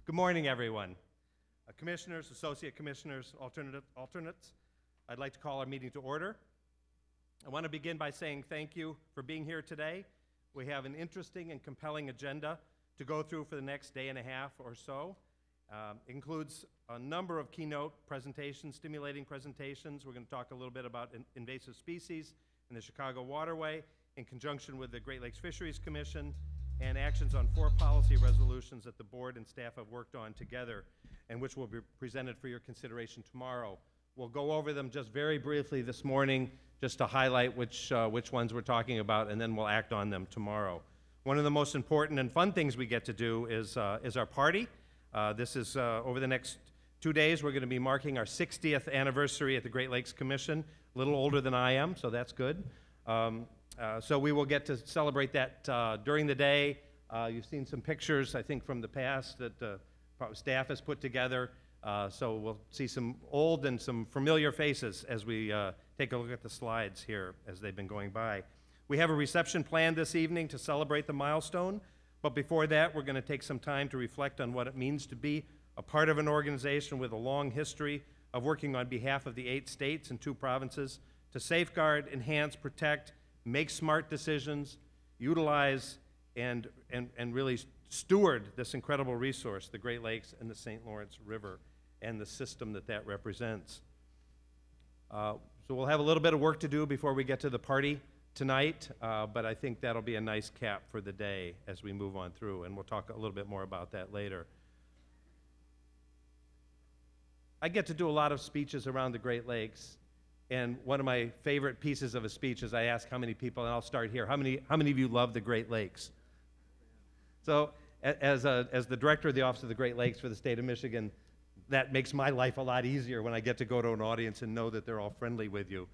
Good morning, everyone. Commissioners, associate commissioners, alternates, I'd like to call our meeting to order. I want to begin by saying thank you for being here today. We have an interesting and compelling agenda to go through for the next day and a half or so. It includes a number of keynote presentations, stimulating presentations. We're going to talk a little bit about invasive species in the Chicago waterway in conjunction with the Great Lakes Fisheries Commission, and actions on 4 policy resolutions that the board and staff have worked on together and which will be presented for your consideration tomorrow. We'll go over them just very briefly this morning just to highlight which ones we're talking about, and then we'll act on them tomorrow. One of the most important and fun things we get to do is our party. This is over the next 2 days. We're going to be marking our 60th anniversary at the Great Lakes Commission, a little older than I am, so that's good. So we will get to celebrate that during the day. You've seen some pictures, I think, from the past that staff has put together. So we'll see some old and some familiar faces as we take a look at the slides here as they've been going by. We have a reception planned this evening to celebrate the milestone, but before that, we're going to take some time to reflect on what it means to be a part of an organization with a long history of working on behalf of the 8 states and 2 provinces to safeguard, enhance, protect, make smart decisions, utilize, and really steward this incredible resource, the Great Lakes and the St. Lawrence River, and the system that represents. So we'll have a little bit of work to do before we get to the party tonight, but I think that'll be a nice cap for the day as we move on through, and we'll talk a little bit more about that later. I get to do a lot of speeches around the Great Lakes, and one of my favorite pieces of a speech is I ask how many people, and I'll start here, how many of you love the Great Lakes? So as the director of the Office of the Great Lakes for the state of Michigan, that makes my life a lot easier when I get to go to an audience and know that they're all friendly with you.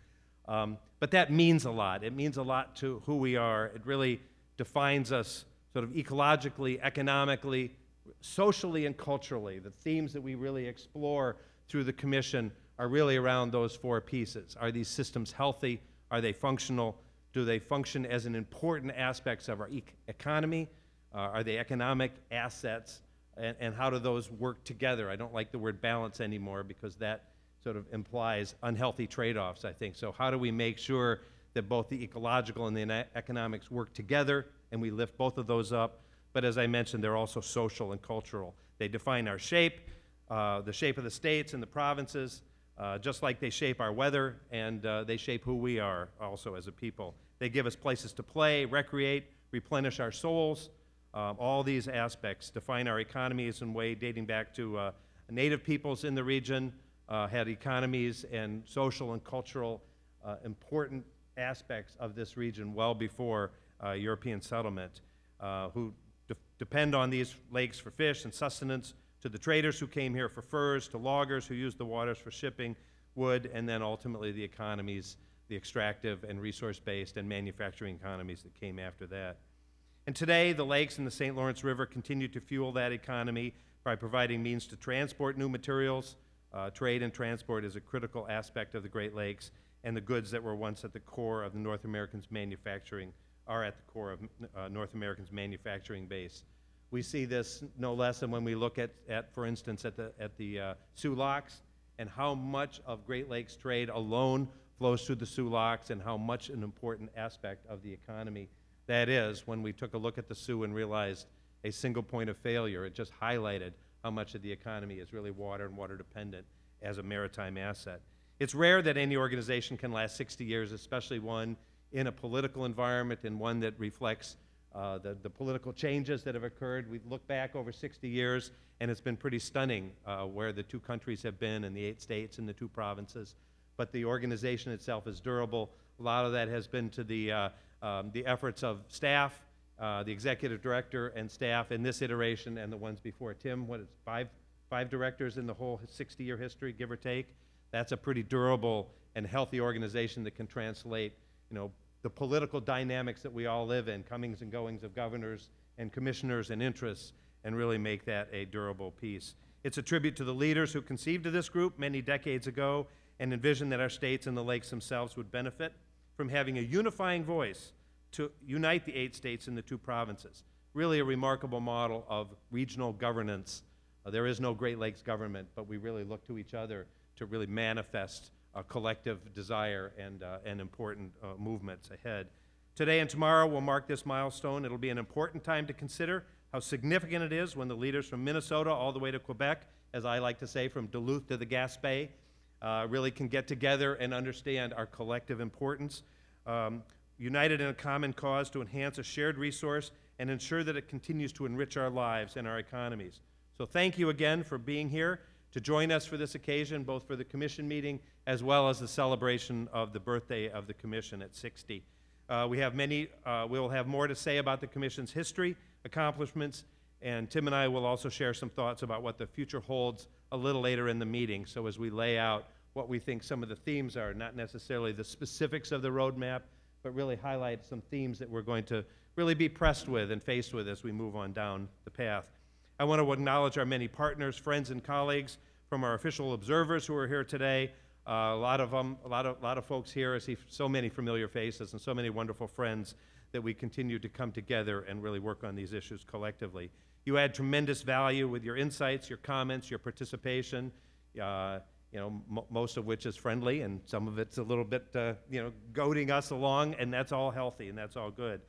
But that means a lot. It means a lot to who we are. It really defines us sort of ecologically, economically, socially, and culturally. The themes that we really explore through the commission are really around those 4 pieces. Are these systems healthy? Are they functional? Do they function as an important aspects of our economy? Are they economic assets? And how do those work together? I don't like the word balance anymore because that sort of implies unhealthy trade-offs, I think. So how do we make sure that both the ecological and the economics work together and we lift both of those up? But as I mentioned, they're also social and cultural. They define our shape, the shape of the states and the provinces, just like they shape our weather, and they shape who we are also as a people. They give us places to play, recreate, replenish our souls. All these aspects define our economies in a way dating back to native peoples in the region, had economies and social and cultural important aspects of this region well before European settlement, who depend on these lakes for fish and sustenance, to the traders who came here for furs, to loggers who used the waters for shipping wood, and then ultimately the economies, the extractive and resource-based and manufacturing economies that came after that. And today, the lakes and the St. Lawrence River continue to fuel that economy by providing means to transport new materials. Trade and transport is a critical aspect of the Great Lakes, and the goods that were once at the core of the North Americans' manufacturing are at the core of North Americans' manufacturing base. We see this no less than when we look at for instance, at the Soo Locks, and how much of Great Lakes trade alone flows through the Soo Locks, and how much an important aspect of the economy that is when we took a look at the Soo and realized a single point of failure. It just highlighted how much of the economy is really water and water dependent as a maritime asset. It's rare that any organization can last 60 years, especially one in a political environment and one that reflects the political changes that have occurred. We look back over 60 years, and it's been pretty stunning where the 2 countries have been, and the 8 states and the 2 provinces. But the organization itself is durable. A lot of that has been to the efforts of staff, the executive director and staff in this iteration and the ones before. Tim, what is five directors in the whole 60-year history, give or take? That's a pretty durable and healthy organization that can translate, the political dynamics that we all live in, comings and goings of governors and commissioners and interests, and really make that a durable piece. It's a tribute to the leaders who conceived of this group many decades ago and envisioned that our states and the lakes themselves would benefit from having a unifying voice to unite the 8 states and the 2 provinces. Really a remarkable model of regional governance There is no Great Lakes government, but we really look to each other to really manifest a collective desire and important movements ahead. Today and tomorrow will mark this milestone. It'll be an important time to consider how significant it is when the leaders from Minnesota all the way to Quebec, as I like to say, from Duluth to the Gaspé, really can get together and understand our collective importance, united in a common cause to enhance a shared resource and ensure that it continues to enrich our lives and our economies. So thank you again for being here to join us for this occasion, both for the Commission meeting as well as the celebration of the birthday of the Commission at 60. We will have more to say about the Commission's history, accomplishments, and Tim and I will also share some thoughts about what the future holds a little later in the meeting. So as we lay out what we think some of the themes are, not necessarily the specifics of the roadmap, but really highlight some themes that we're going to really be pressed with and faced with as we move on down the path. I want to acknowledge our many partners, friends, and colleagues, from our official observers who are here today. A lot of folks here. I see so many familiar faces and so many wonderful friends that we continue to come together and really work on these issues collectively. You add tremendous value with your insights, your comments, your participation. Most of which is friendly, and some of it's a little bit, goading us along, and that's all healthy and that's all good.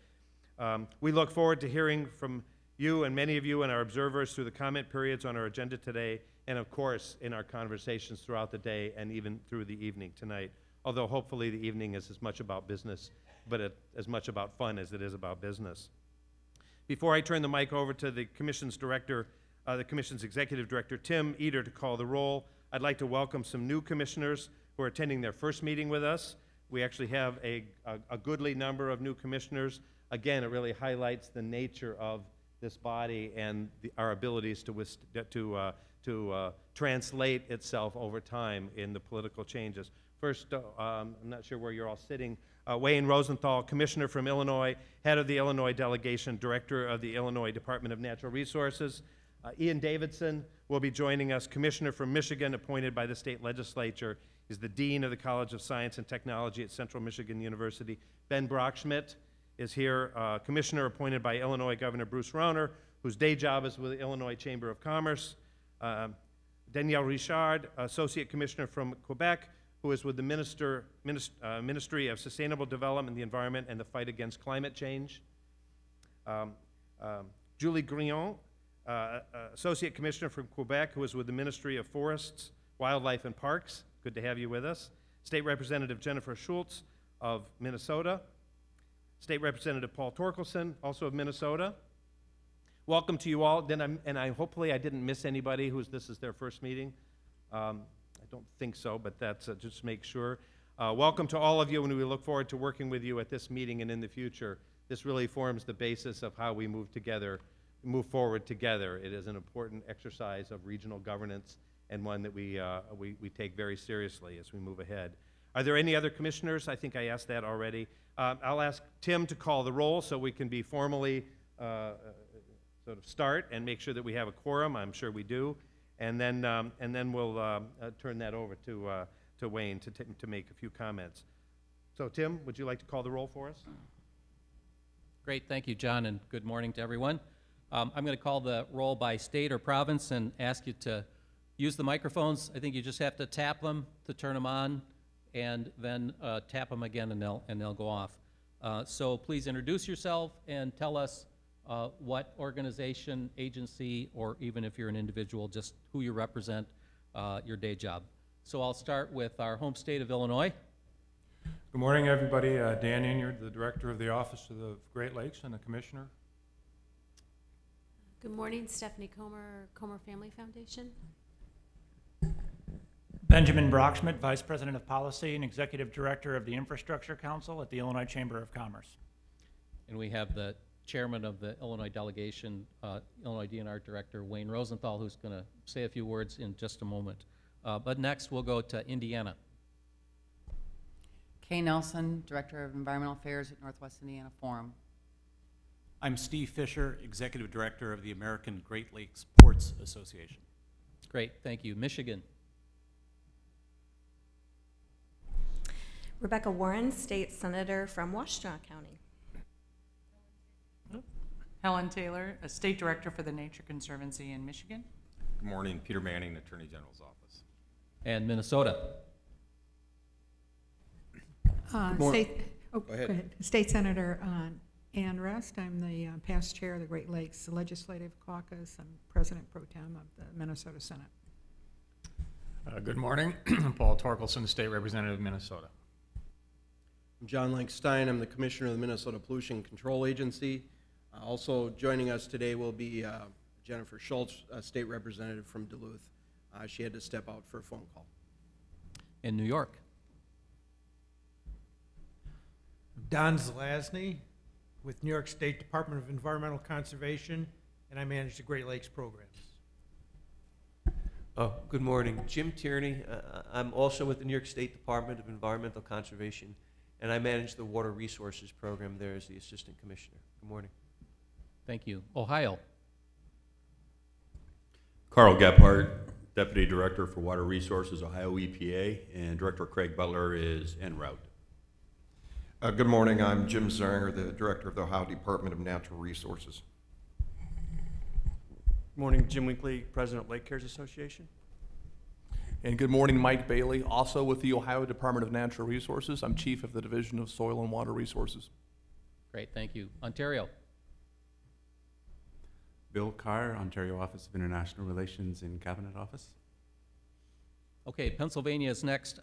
We look forward to hearing from you and many of you and our observers through the comment periods on our agenda today, and of course in our conversations throughout the day and even through the evening tonight. Although hopefully the evening is as much about business, but as much about fun as it is about business. Before I turn the mic over to the Commission's director, the Commission's Executive Director, Tim Eder, to call the roll, I'd like to welcome some new commissioners who are attending their first meeting with us. We actually have a goodly number of new commissioners. Again, it really highlights the nature of this body and our abilities to translate itself over time in the political changes. First, I'm not sure where you're all sitting. Wayne Rosenthal, Commissioner from Illinois, Head of the Illinois Delegation, Director of the Illinois Department of Natural Resources. Ian Davidson will be joining us, Commissioner from Michigan, appointed by the state legislature. He's the Dean of the College of Science and Technology at Central Michigan University. Ben Brockschmidt is here, Commissioner appointed by Illinois Governor Bruce Rauner, whose day job is with the Illinois Chamber of Commerce. Danielle Richard, Associate Commissioner from Quebec, who is with the Ministry of Sustainable Development, the Environment, and the Fight Against Climate Change. Julie Grillon, Associate Commissioner from Quebec, who is with the Ministry of Forests, Wildlife, and Parks. Good to have you with us. State Representative Jennifer Schultz of Minnesota. State Representative Paul Torkelson, also of Minnesota. Welcome to you all. Hopefully I didn't miss anybody this is their first meeting. I don't think so, but that's just make sure. Welcome to all of you, and we look forward to working with you at this meeting and in the future. This really forms the basis of how we move forward together. It is an important exercise of regional governance and one that we take very seriously as we move ahead. Are there any other commissioners? I think I asked that already. I'll ask Tim to call the roll so we can be formally sort of start and make sure that we have a quorum. I'm sure we do. And then we'll turn that over to Wayne to make a few comments. So Tim, would you like to call the roll for us? Great, thank you, John, and good morning to everyone. I'm going to call the roll by state or province and ask you to use the microphones. I think you just have to tap them to turn them on, and then tap them again, and they'll go off. So please introduce yourself and tell us what organization, agency, or even if you're an individual, just who you represent, your day job. So I'll start with our home state of Illinois. Good morning, everybody. Dan Inyard, the Director of the Office of the Great Lakes and the Commissioner. Good morning, Stephanie Comer, Comer Family Foundation. Benjamin Brockschmidt, Vice President of Policy and Executive Director of the Infrastructure Council at the Illinois Chamber of Commerce. And we have the Chairman of the Illinois Delegation, Illinois DNR Director Wayne Rosenthal, who's going to say a few words in just a moment. But next we'll go to Indiana. Kay Nelson, Director of Environmental Affairs at Northwest Indiana Forum. I'm Steve Fisher, Executive Director of the American Great Lakes Ports Association. Great, thank you. Michigan. Rebecca Warren, State Senator from Washtenaw County. Helen Taylor, a State Director for the Nature Conservancy in Michigan. Good morning, Peter Manning, Attorney General's Office. And Minnesota. Go ahead. State Senator Ann Rest. I'm the past chair of the Great Lakes Legislative Caucus. I'm President Pro Tem of the Minnesota Senate. Good morning. Paul Torkelson, State Representative, Minnesota. I'm John Lankstein. I'm the Commissioner of the Minnesota Pollution Control Agency. Also joining us today will be Jennifer Schultz, State Representative from Duluth. She had to step out for a phone call. In New York. Don Zelazny with New York State Department of Environmental Conservation, and I manage the Great Lakes programs. Good morning. Jim Tierney. I'm also with the New York State Department of Environmental Conservation, and I manage the Water Resources Program there as the Assistant Commissioner. Good morning. Thank you. Ohio. Carl Gephardt, Deputy Director for Water Resources, Ohio EPA, and Director Craig Butler is en route. Good morning. I'm Jim Zanger, the Director of the Ohio Department of Natural Resources. Good morning, Jim Winkley, President of Lake Cares Association. And good morning, Mike Bailey, also with the Ohio Department of Natural Resources. I'm Chief of the Division of Soil and Water Resources. Great, thank you. Ontario. Bill Carr, Ontario Office of International Relations in Cabinet Office. Okay, Pennsylvania is next.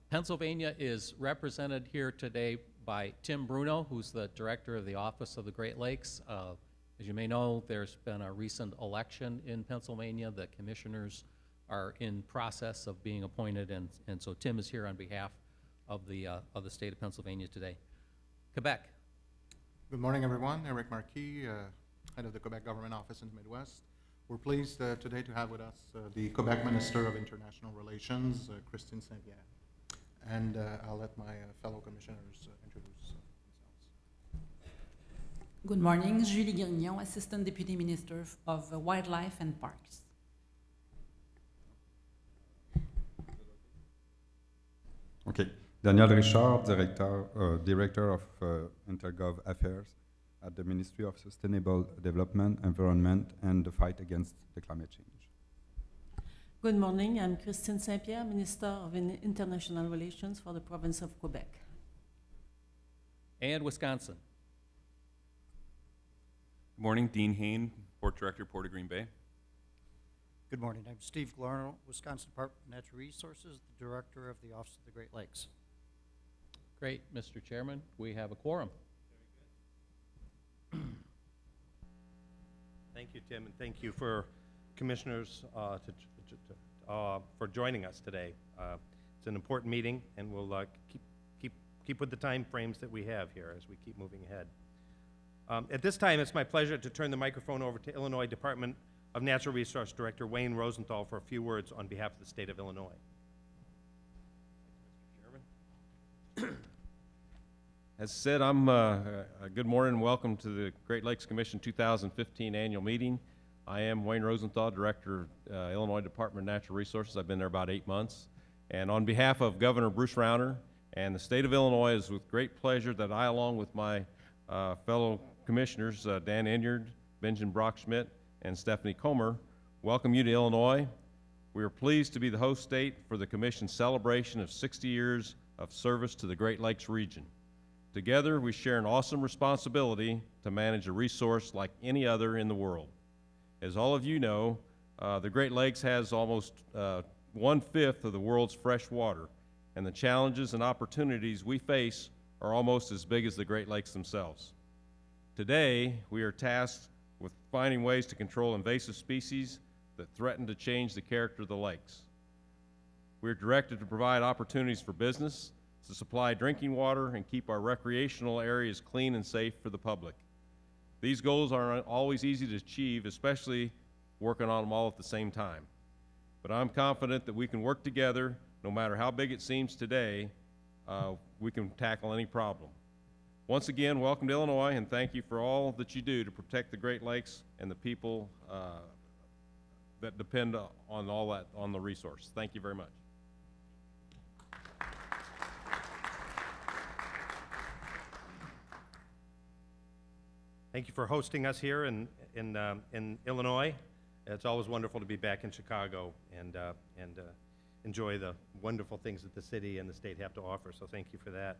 Pennsylvania is represented here today by Tim Bruno, who's the Director of the Office of the Great Lakes. As you may know, there's been a recent election in Pennsylvania. The commissioners are in process of being appointed, and so Tim is here on behalf of the state of Pennsylvania today. Quebec. Good morning, everyone. Eric Marquis, head of the Quebec Government Office in the Midwest. We're pleased today to have with us the Quebec Minister of International Relations, Christine Saint-Pierre. And I'll let my fellow commissioners introduce themselves. Good morning, Julie Grignon, Assistant Deputy Minister of Wildlife and Parks. Okay, Daniel Richard, Director of Intergov Affairs at the Ministry of Sustainable Development, Environment, and the Fight Against the Climate Change. Good morning, I'm Christine Saint-Pierre, Minister of International Relations for the province of Quebec. And Wisconsin. Good morning, Dean Hain, Port Director, Port of Green Bay. Good morning, I'm Steve Glarno, Wisconsin Department of Natural Resources, the Director of the Office of the Great Lakes. Great, Mr. Chairman, we have a quorum. Thank you, Tim, and thank you for commissioners for joining us today. It's an important meeting, and we'll keep with the time frames that we have here as we keep moving ahead. At this time, it's my pleasure to turn the microphone over to Illinois Department of Natural Resource Director Wayne Rosenthal for a few words on behalf of the state of Illinois. Mr. Chairman. As said, good morning and welcome to the Great Lakes Commission 2015 annual meeting. I am Wayne Rosenthal, Director of Illinois Department of Natural Resources. I've been there about 8 months. And on behalf of Governor Bruce Rauner and the state of Illinois, it is with great pleasure that I, along with my fellow commissioners, Dan Enyard, Benjamin Brock-Schmidt, and Stephanie Comer, welcome you to Illinois. We are pleased to be the host state for the Commission's celebration of 60 years of service to the Great Lakes region. Together, we share an awesome responsibility to manage a resource like any other in the world. As all of you know, the Great Lakes has almost 1/5 of the world's fresh water, and the challenges and opportunities we face are almost as big as the Great Lakes themselves. Today, we are tasked with finding ways to control invasive species that threaten to change the character of the lakes. We are directed to provide opportunities for business, to supply drinking water, and keep our recreational areas clean and safe for the public. These goals aren't always easy to achieve, especially working on them all at the same time. But I'm confident that we can work together, no matter how big it seems today, we can tackle any problem. Once again, welcome to Illinois, and thank you for all that you do to protect the Great Lakes and the people that depend on all that, on the resource. Thank you very much. Thank you for hosting us here in Illinois. It's always wonderful to be back in Chicago and enjoy the wonderful things that the city and the state have to offer, so thank you for that.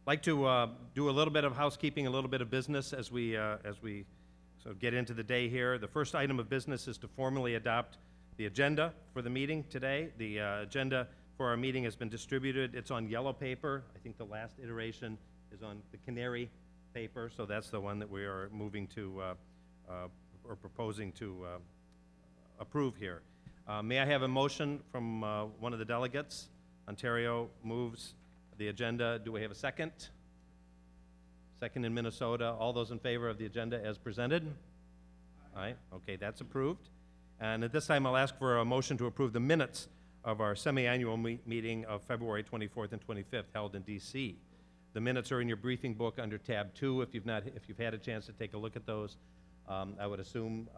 I'd like to do a little bit of housekeeping, a little bit of business as we so get into the day here. The first item of business is to formally adopt the agenda for the meeting today. The agenda for our meeting has been distributed. It's on yellow paper. I think the last iteration is on the canary paper, so that's the one that we are moving to or proposing to approve here. May I have a motion from one of the delegates? Ontario moves the agenda. Do we have a second? Second in Minnesota. All those in favor of the agenda as presented? Aye. Okay, that's approved. And at this time, I'll ask for a motion to approve the minutes of our semi-annual meeting of February 24th and 25th held in D.C. The minutes are in your briefing book under tab 2. If you've had a chance to take a look at those, I would assume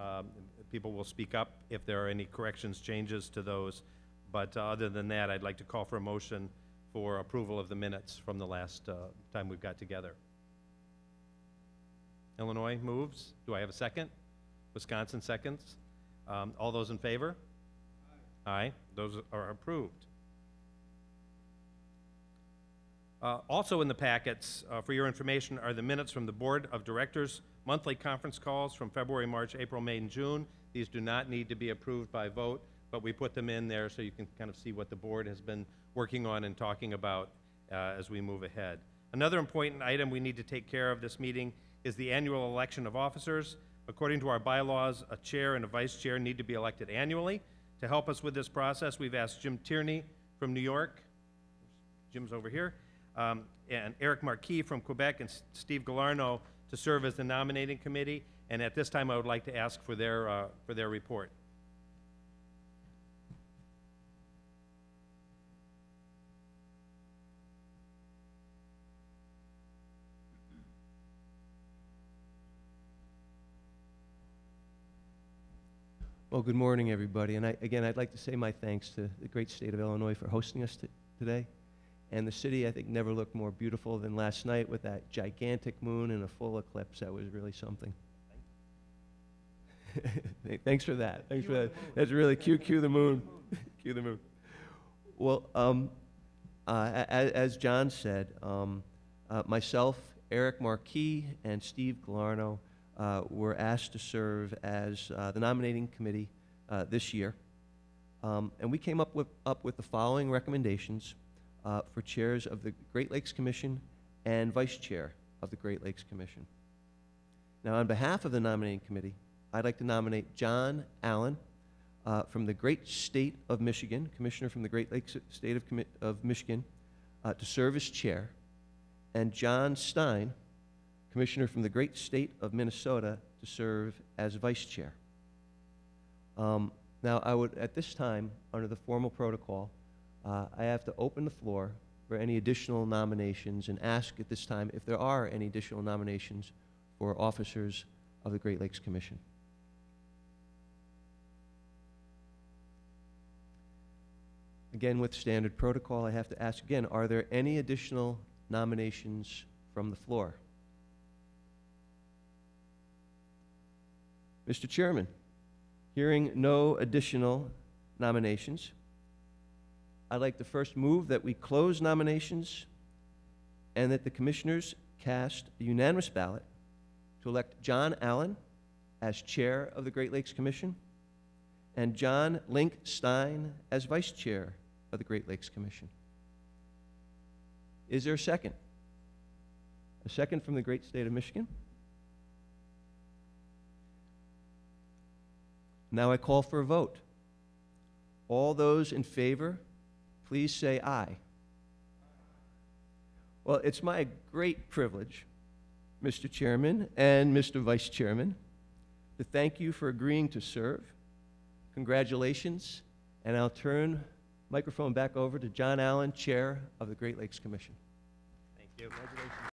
people will speak up if there are any corrections, changes to those. But other than that, I'd like to call for a motion for approval of the minutes from the last time we've got together. Illinois moves. Do I have a second? Wisconsin seconds. All those in favor? Aye. Those are approved. Also in the packets, for your information, are the minutes from the Board of Directors monthly conference calls from February, March, April, May, and June. These do not need to be approved by vote, but we put them in there so you can kind of see what the board has been working on and talking about as we move ahead. Another important item we need to take care of this meeting is the annual election of officers. According to our bylaws, a chair and a vice chair need to be elected annually. To help us with this process, we've asked Jim Tierney from New York, Jim's over here, and Eric Marquis from Quebec and Steve Galarno to serve as the nominating committee. And at this time, I would like to ask for their report. Well, good morning, everybody. And again, I'd like to say my thanks to the great state of Illinois for hosting us today. And the city, I think, never looked more beautiful than last night with that gigantic moon and a full eclipse. That was really something. Thanks for that. Thanks for that. That's really cute. Cue the moon. Cue the moon. Well, as John said, myself, Eric Marquis, and Steve Galarno were asked to serve as the nominating committee this year. And we came up with the following recommendations for chairs of the Great Lakes Commission and vice chair of the Great Lakes Commission. Now, on behalf of the nominating committee, I'd like to nominate John Allan from the great state of Michigan, commissioner from the Great Lakes state of Michigan, to serve as chair, and John Stein, commissioner from the great state of Minnesota, to serve as vice chair. Now, I would, at this time, under the formal protocol, I have to open the floor for any additional nominations and ask at this time if there are any additional nominations for officers of the Great Lakes Commission. Again, with standard protocol, I have to ask again, are there any additional nominations from the floor? Mr. Chairman, hearing no additional nominations, I'd like to first move that we close nominations and that the commissioners cast a unanimous ballot to elect John Allan as chair of the Great Lakes Commission and John Link Stein as vice chair of the Great Lakes Commission. Is there a second? A second from the great state of Michigan? Now I call for a vote. All those in favor, please say aye. Well, it's my great privilege, Mr. Chairman and Mr. Vice Chairman, to thank you for agreeing to serve. Congratulations, and I'll turn the microphone back over to John Allan, Chair of the Great Lakes Commission. Thank you. Congratulations.